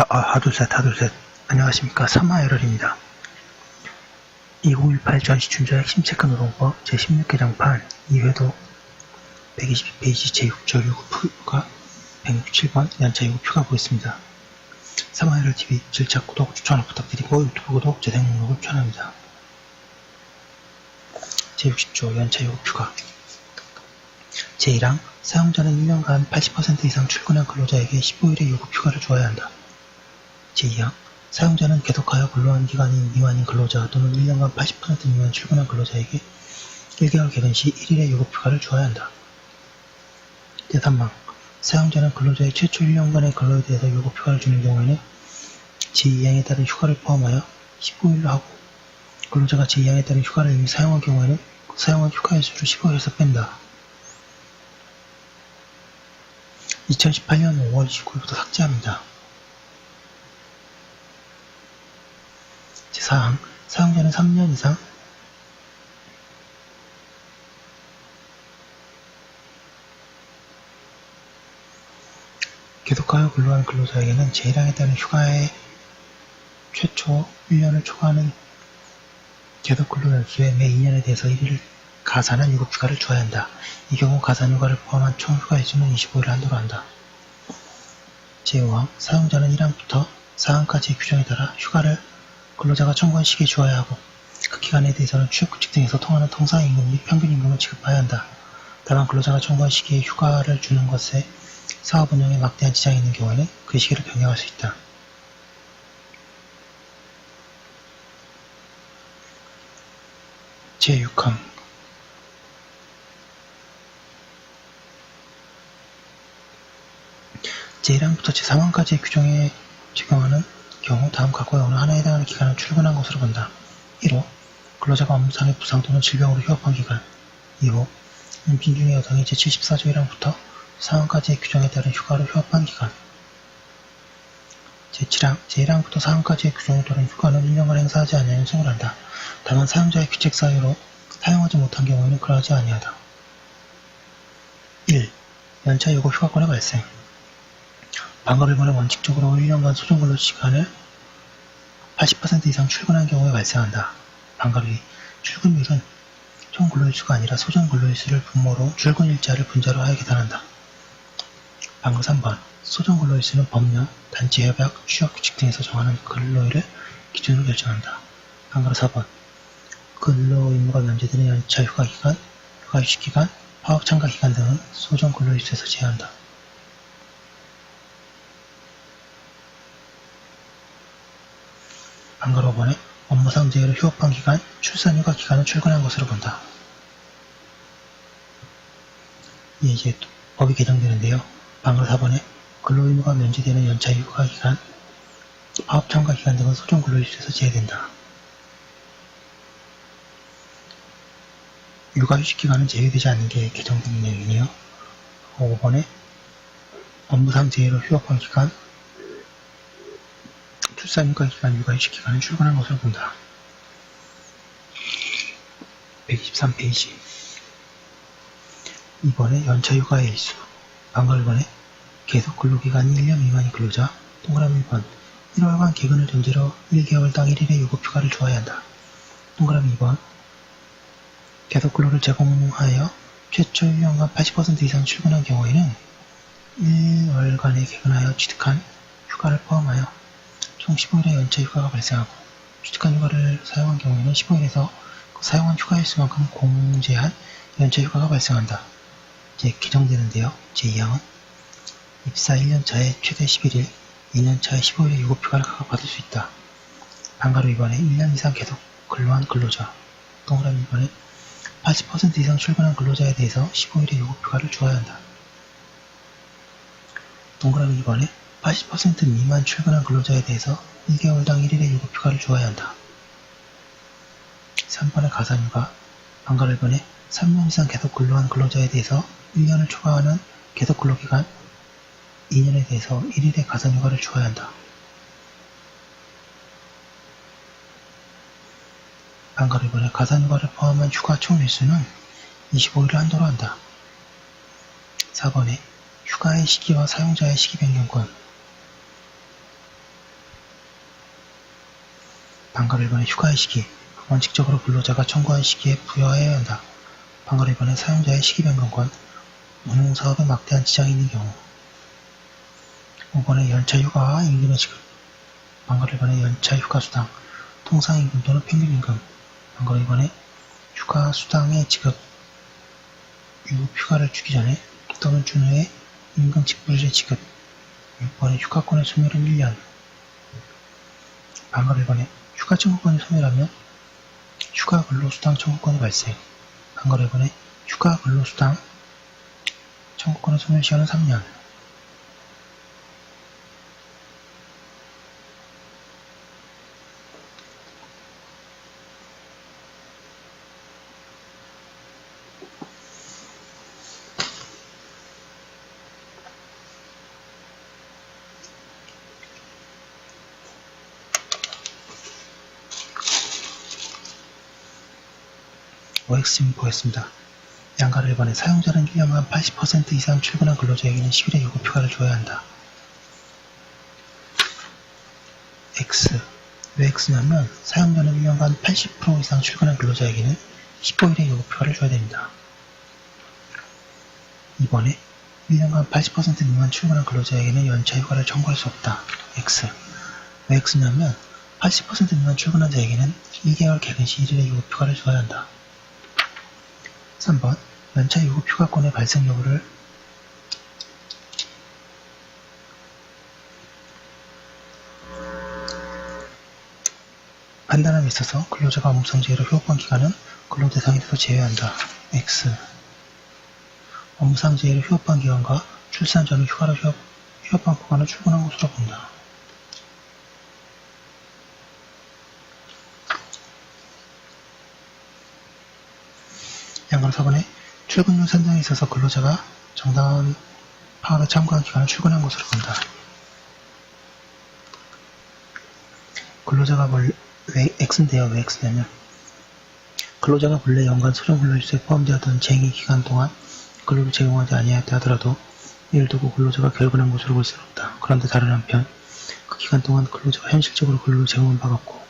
하둘셋. 안녕하십니까. 3화열혈입니다. 2018 전시춘자 핵심 체크 노동법 제16개정판 2회도 122페이지 제6절 요구표가 167번 연차 요구표가 보겠습니다. 3화열혈TV 질차 구독, 추천 부탁드리고 유튜브 구독, 재생 목록을 추천합니다. 제60조 연차 요구표가 제1항 사용자는 1년간 80% 이상 출근한 근로자에게 15일의 요구휴가를 주어야 한다. 제2항 사용자는 계속하여 근로한 기간이 미만인 근로자 또는 1년간 80% 미만 출근한 근로자에게 1개월 개근 시 1일의 요구휴가를 주어야 한다. 제3항 사용자는 근로자의 최초 1년간의 근로에 대해서 요구휴가를 주는 경우에는 제2항에 따른 휴가를 포함하여 15일로 하고, 근로자가 제2항에 따른 휴가를 이미 사용한 경우에는 사용한 휴가의 수를 15일에서 뺀다. 2018년 5월 29일부터 삭제합니다. 제4항 사용자는 3년 이상 계속하여 근로한 근로자에게는 제1항에 따른 휴가의 최초 1년을 초과하는 계속 근로 연수의 매 2년에 대해서 1일을 가산한 유급휴가를 주어야 한다. 이 경우 가산휴가를 포함한 총 휴가일수는 25일을 한도로 한다. 제5항 사용자는 1항부터 4항까지의 규정에 따라 휴가를 근로자가 청구한 시기에 주어야 하고, 그 기간에 대해서는 취업규칙 등에서 통하는 통상임금 및 평균임금을 지급해야 한다. 다만 근로자가 청구한 시기에 휴가를 주는 것에 사업 운영에 막대한 지장이 있는 경우에는 그 시기를 변경할 수 있다. 제6항 제1항부터 제3항까지의 규정에 적용하는 경우 다음 각오의 어느 하나에 해당하는 기간을 출근한 것으로 본다. 1호 근로자가 업무상의 부상 또는 질병으로 휴업한 기간. 2호 임신 중의 여성이 제74조 1항부터 4항까지의 규정에 따른 휴가로 휴업한 기간. 제7항 제1항부터 4항까지의 규정에 따른 휴가는 1년간 행사하지 아니하면 소홀한다. 다만 사용자의 규칙 사유로 사용하지 못한 경우에는 그러하지 아니하다. 1. 연차 요구 휴가권의 발생. 방급일본은 원칙적으로 1년간 소정근로 시간을 80% 이상 출근한 경우에 발생한다. 방급 2. 출근율은 총 근로일수가 아니라 소정 근로일수를 분모로 출근일자를 분자로 하여 계산한다. 방급 3번. 소정 근로일수는 법령, 단체협약, 취업규칙 등에서 정하는 근로일을 기준으로 결정한다. 방급 4번. 근로 의무가 면제되는 연차 휴가기간, 휴가휴식기간, 파업 참가기간 등은 소정 근로일수에서 제한한다. 방급 5번에 업무상 재해로 휴업한 기간, 출산휴가 기간은 출근한 것으로 본다. 이제 법이 개정되는데요. 방급 4번에 근로의무가 면제되는 연차 휴가 기간, 파업 참가 기간 등은 소정 근로일수에서 제외된다. 육아휴식 기간은 제외되지 않는 게 개정된 내용이네요. 5번에 업무상 재해로 휴업한 기간, 출산휴가 기간, 육아휴식 기간은 출근한 것으로 본다. 123페이지 2번에 연차휴가의 일수. 방급 1번에 계속 근로기간이 1년 미만인 근로자. 동그라미 1번 1월간 개근을 전제로 1개월당 1일의 요급휴가를 주어야 한다. 동그라미 2번 계속 근로를 제공하여 최초 1년간 80% 이상 출근한 경우에는 1월간에 개근하여 취득한 휴가를 포함하여 총 15일의 연차 휴가가 발생하고, 취득한 휴가를 사용한 경우에는 15일에서 그 사용한 휴가일수만큼 공제한 연차 휴가가 발생한다. 이제 개정되는데요. 제2항은 입사 1년차에 최대 11일, 2년차에 15일의 요급휴가를 각각받을 수 있다. 방가로 2번에 1년 이상 계속 근로한 근로자. 동그라미 2번에 80% 이상 출근한 근로자에 대해서 15일의 요급휴가를 주어야 한다. 동그라미 2번에 80% 미만 출근한 근로자에 대해서 1개월당 1일의 요급휴가를 주어야 한다. 3번의 가산휴가. 방가로 1번에 3년 이상 계속 근로한 근로자에 대해서 1년을 초과하는 계속 근로기간 2년에 대해서 1일의 가산휴가를 주어야 한다. 방가로 1번에 가산휴가를 포함한 휴가 총 일수는 25일을 한도로 한다. 4번에 휴가의 시기와 사용자의 시기 변경권. 방가를 1번에 휴가의 시기, 원칙적으로 근로자가 청구한 시기에 부여해야 한다. 방가를 1번에 사용자의 시기 변경권, 운용사업에 막대한 지장이 있는 경우. 5번에 연차 휴가와 임금의 지급, 방가를 1번에 연차 휴가 수당, 통상 임금 또는 평균 임금, 방가를 2번에 휴가 수당의 지급, 유급 휴가를 주기 전에 또는 준 후에 임금 직불의 지급. 6번에 휴가권의 소멸은 1년. 방가를 1번에 휴가 청구권이 소멸하면 휴가 근로수당 청구권이 발생. 방가를 1번에 휴가 근로수당 청구권의 소멸 시간은 3년. OX짐 보겠습니다. 양가를 1번에 사용자는 1년간 80% 이상 출근한 근로자에게는 10일의 유급휴가를 줘야 한다. X. 왜 X냐면 사용자는 1년간 80% 이상 출근한 근로자에게는 15일의 유급휴가를 줘야 됩니다. 2번에 1년간 80% 미만 출근한 근로자에게는 연차휴가를 청구할 수 없다. X. 왜 X냐면 80% 미만 출근한 자에게는 1개월 개근 시 1일의 유급휴가를 줘야 한다. 3번 연차 유급 휴가권의 발생 여부를 판단함에 있어서 근로자가 업무상재해로 휴업한 기간은 근로대상에서 제외한다. X. 업무상재해로 휴업한 기간과 출산 전후 휴가로 휴업한 구간을 출근한 것으로 본다. 양가로 4번에 출근율 산정에 있어서 근로자가 정당한 파업에 참가한 기간을 출근한 것으로 본다. 근로자가 왜 X인데요. 왜 X냐면 근로자가 본래 연간 소정 근로일수에 포함되었던 쟁의 기간 동안 근로를 제공하지 아니하였다 하더라도 이를 두고 근로자가 결근한 것으로 볼 수는 없다. 그런데 다른 한편 그 기간 동안 근로자가 현실적으로 근로를 제공한 바가 없고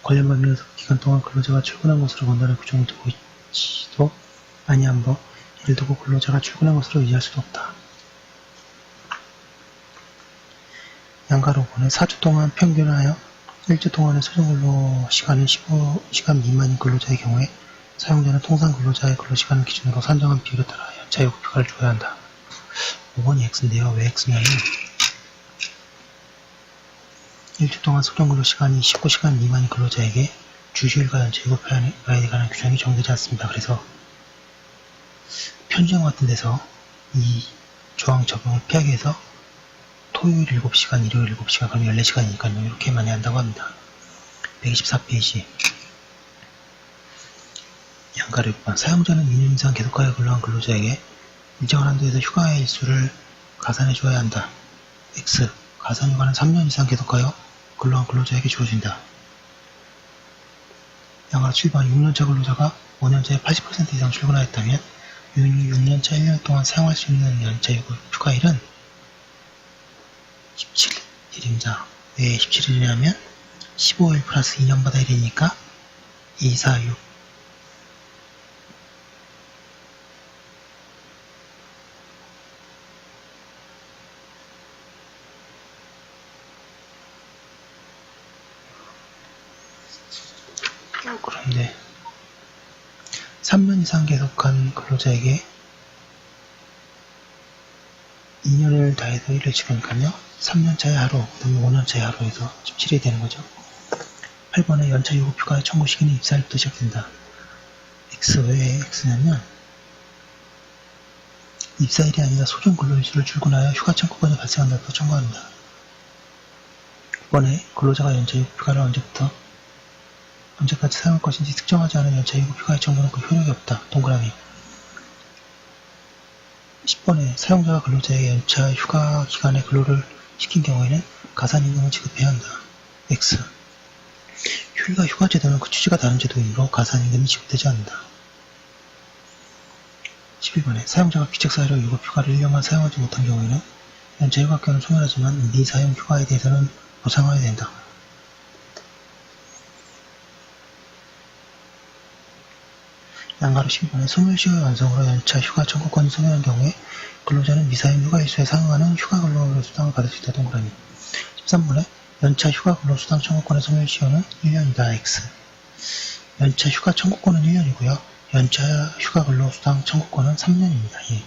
관련 법령에서 그 기간 동안 근로자가 출근한 것으로 본다는 규정을 두고 있지도 아니함으로 이를 두고 근로자가 출근한 것으로 의지할 수도 없다. 양가로 보내 4주 동안 평균하여 1주 동안의 소정근로 시간이 15시간 미만인 근로자의 경우에 사용자는 통상 근로자의 근로시간을 기준으로 산정한 비율에 따라 연차 유급휴가를 줘야 한다. 5번이 X인데요. 왜 X냐면 1주 동안 소정근로 시간이 19시간 미만인 근로자에게 주휴일과 연차 유급휴가에 관한 규정이 정되지 않습니다. 그래서 편의점 같은 데서 이 조항 적용을 피하기 위해서 토요일 7시간, 일요일 7시간, 그럼 14시간이니까요. 이렇게 많이 한다고 합니다. 124페이지. 양가를 6번. 사용자는 2년 이상 계속하여 근로한 근로자에게 일정한 한도에서 휴가의 일수를 가산해줘야 한다. X. 가산휴가는 3년 이상 계속하여 근로한 근로자에게 주어진다. 양가로 7번. 6년차 근로자가 5년차에 80% 이상 출근하였다면 6년차 1년 동안 사용할 수 있는 연차 휴가일은 17일입니다. 왜 17일이냐면 15일 플러스 2년 받아야 되니까 2, 4, 6. 그런데 3년 이상 계속한 근로자에게 2년을 다해서 1을 찍으니까요. 3년차의 하루, 그 다음에 5년차의 하루에서 17일이 되는 거죠. 8번의 연차 유급휴가의 청구 시기는 입사일부터 시작된다. X. 왜 X냐면 입사일이 아니라 소정 근로일수를 출근하여 휴가 청구권이 발생한다고 청구합니다. 9번에 근로자가 연차 유급휴가를 언제까지 사용할 것인지 특정하지 않은 연차 유급휴가의 청구는 그 효력이 없다. 동그라미. 10번에 사용자가 근로자에게 연차 휴가 기간에 근로를 시킨 경우에는 가산임금을 지급해야 한다. X. 휴일과 휴가제도는 그 취지가 다른 제도이므로 가산임금이 지급되지 않는다. 11번에 사용자가 귀책사유로 유급휴가를 1년간 사용하지 못한 경우에는 연차 휴가권은 소멸하지만 미사용 휴가에 대해서는 보상하여야 된다. 양가로 12번에 소멸시효 완성으로 연차 휴가 청구권이 소멸한 경우에 근로자는 미사임 휴가일수에 상응하는 휴가 근로수당을 받을 수 있다. 동그라미. 13번에 연차 휴가 근로수당 청구권의 소멸시효는 1년이다. X. 연차 휴가 청구권은 1년이고요. 연차 휴가 근로수당 청구권은 3년입니다. 예.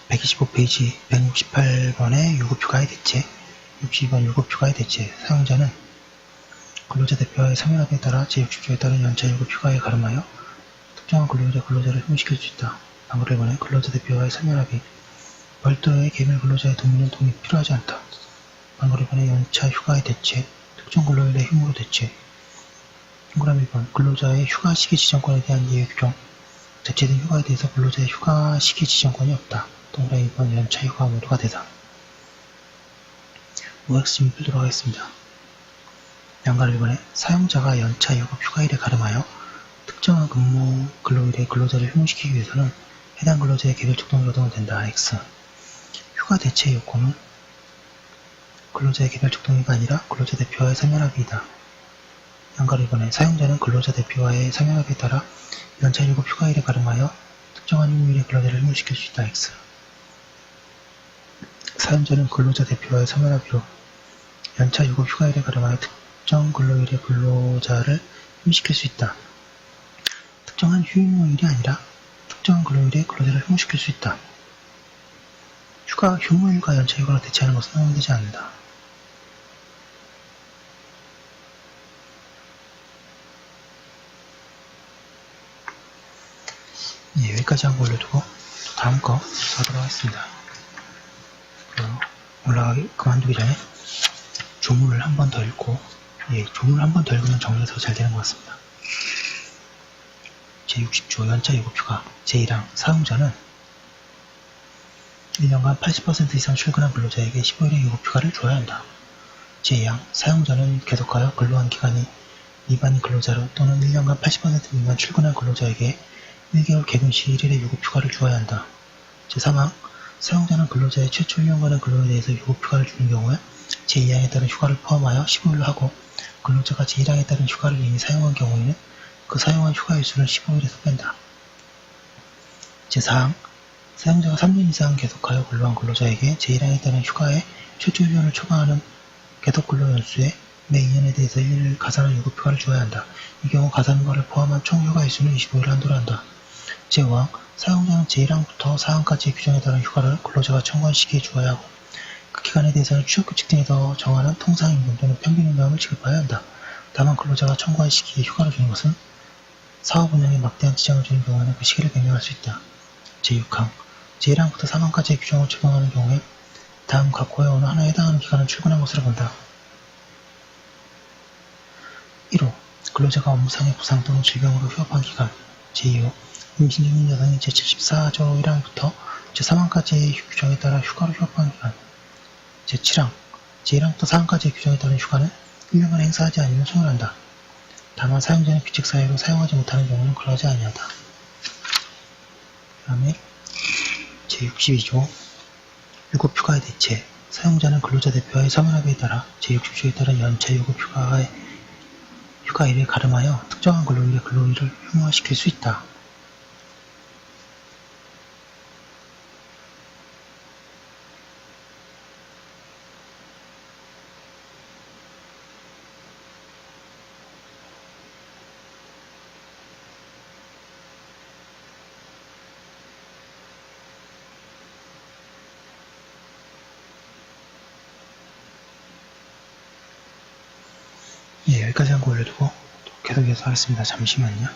(125페이지) 168번의 유급휴가의 대체 62번 유급휴가의 대체 사용자는 근로자 대표와의 사면합의에 따라 제60조에 따른 연차 유급휴가에 가름하여 특정한 근로자를 휴무시킬 수 있다. 방금 1번에 근로자 대표와의 사면합의 별도의 개별 근로자의 동의 필요하지 않다. 방금 1번에 연차 휴가의 대체 특정 근로일의 휴무로 대체 동그라미 1번 근로자의 휴가 시기 지정권에 대한 예외 규정 대체된 휴가에 대해서 근로자의 휴가 시기 지정권이 없다. 동그라미 2번 연차 휴가 모두가 대상. OX 질문 풀도록 하겠습니다. 양가로 1번에 사용자가 연차 유급 휴가일에 가름하여 특정한 근무 근로일에 근로자를 휴무시키기 위해서는 해당 근로자의 개별적 동의가 얻어야 된다. X. 휴가 대체 요건은 근로자의 개별적 동의가 아니라 근로자 대표와의 사면합의이다. 양가로 2번에 사용자는 근로자 대표와의 사면합의에 따라 연차 유급 휴가일에 가름하여 특정한 휴무일에 근로자를 휴무시킬 수 있다. X. 사용자는 근로자 대표와의 사면합의로 연차 유급 휴가일에 가름하여 특정 근로일에 근로자를 휴무시킬 수 있다. 특정한 휴무일이 아니라 특정한 근로일에 근로자를 휴무시킬 수 있다. 휴무일과 연차 휴가를 대체하는 것은 허용되지 않는다. 예, 여기까지 한번 올려두고 다음 거 하도록 하겠습니다. 올라가기 그만두기 전에 조문을 한 번 더 읽고 조문을 한 번 더 읽으면 정리가 더 잘 되는 것 같습니다. 제60조 연차 유급휴가 제1항 사용자는 1년간 80% 이상 출근한 근로자에게 15일의 유급휴가를 줘야 한다. 제2항 사용자는 계속하여 근로한 기간이 미만인 근로자로 또는 1년간 80% 미만 출근한 근로자에게 1개월 개근 시 1일의 유급휴가를 주어야 한다. 제3항 사용자는 근로자의 최초 1년간의 근로에 대해서 유급휴가를 주는 경우에 제2항에 따른 휴가를 포함하여 15일로 하고 근로자가 제1항에 따른 휴가를 이미 사용한 경우에는 그 사용한 휴가 일수를 15일에서 뺀다. 제4항 사용자가 3년 이상 계속하여 근로한 근로자에게 제1항에 따른 휴가의 최초 1년을 초과하는 계속 근로 연수에 매 2년에 대해서 1일 가산한 유급휴가를 주어야 한다. 이 경우 가산휴가를 포함한 총 휴가 일수는 25일을 한도로 한다. 제5항 사용자는 제1항부터 4항까지의 규정에 따른 휴가를 근로자가 청구한 시기에 주어야 하고 그 기간에 대해서는 취업규칙 등에서 정하는 통상임금 또는 평균임금을 지급해야 한다. 다만 근로자가 청구한 시기에 휴가를 주는 것은 사업 운영에 막대한 지장을 주는 경우에는 그 시기를 변경할 수 있다. 제6항 제1항부터 3항까지의 규정을 적용하는 경우에 다음 각호의 어느 하나에 해당하는 기간을 출근한 것으로 본다. 1호 근로자가 업무상의 부상 또는 질병으로 휴업한 기간 제2호 임신 중인 여성이 제74조 1항부터 제3항까지의 규정에 따라 휴가로 휴업한 기간 제7항 제1항부터 4항까지의 규정에 따른 휴가는 1년간 행사하지 아니면 소멸한다. 다만 사용자는 규칙 사유로 사용하지 못하는 경우는 그러하지 아니하다. 그 다음에 제62조 유급휴가의 대체 사용자는 근로자 대표와의 사면합의에 따라 제60조에 따른 연차 휴가일에 가름하여 특정한 근로일에 근로일을 휴무화시킬 수 있다. 예, 여기까지 한 거 올려두고 계속해서 하겠습니다. 잠시만요.